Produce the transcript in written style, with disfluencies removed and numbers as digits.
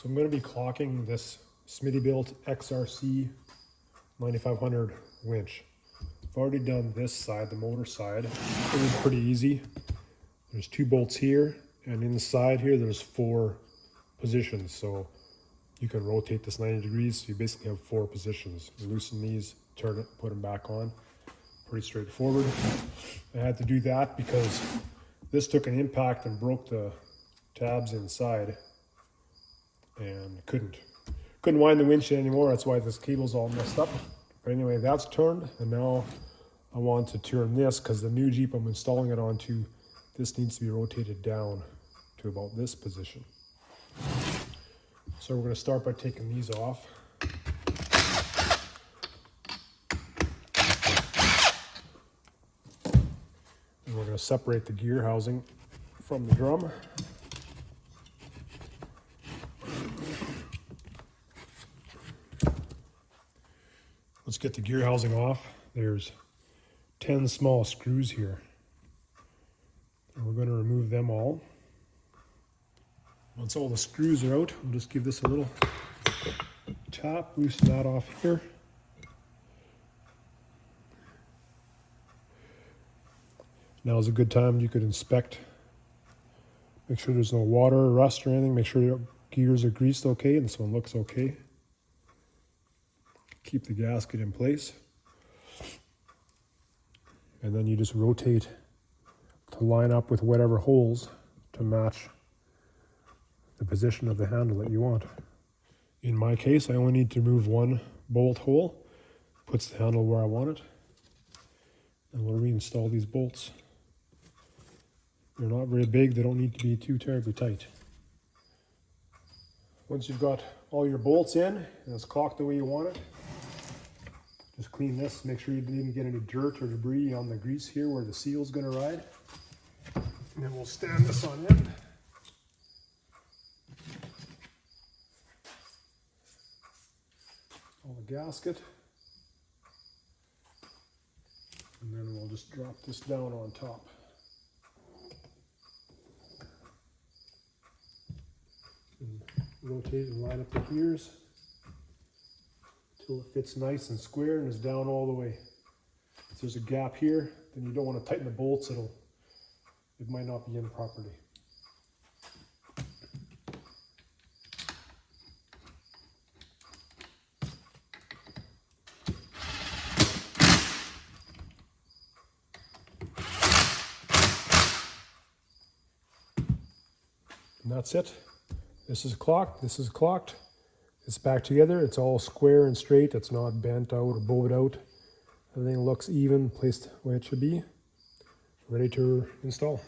So I'm going to be clocking this Smittybilt XRC 9500 winch. I've already done this side, the motor side. It was pretty easy. There's 2 bolts here, and inside here there's 4 positions. So you can rotate this 90 degrees. So you basically have 4 positions. You loosen these, turn it, put them back on. Pretty straightforward. I had to do that because this took an impact and broke the tabs inside, and couldn't wind the winch anymore. That's why this cable's all messed up. But anyway, that's turned, and now I want to turn this because the new Jeep I'm installing it onto, this needs to be rotated down to about this position. So we're going to start by taking these off. And we're going to separate the gear housing from the drum. Let's get the gear housing off. There's 10 small screws here. And we're going to remove them all. Once all the screws are out, we'll just give this a little tap, loosen that off here. Now is a good time you could inspect. Make sure there's no water or rust or anything. Make sure your gears are greased okay and this one looks okay. Keep the gasket in place. And then you just rotate to line up with whatever holes to match the position of the handle that you want. In my case, I only need to remove 1 bolt hole. Puts the handle where I want it. And we'll reinstall these bolts. They're not very big, they don't need to be too terribly tight. Once you've got all your bolts in and it's clocked the way you want it, just clean this, make sure you didn't get any dirt or debris on the grease here where the seal's going to ride. And then we'll stand this on end. All the gasket. And then we'll just drop this down on top. And rotate and line up the gears until it fits nice and square and is down all the way. If there's a gap here, then you don't want to tighten the bolts, it might not be in properly. And that's it. This is clocked, this is clocked. It's back together, it's all square and straight, it's not bent out or bowed out. Everything looks even, placed where it should be. Ready to install.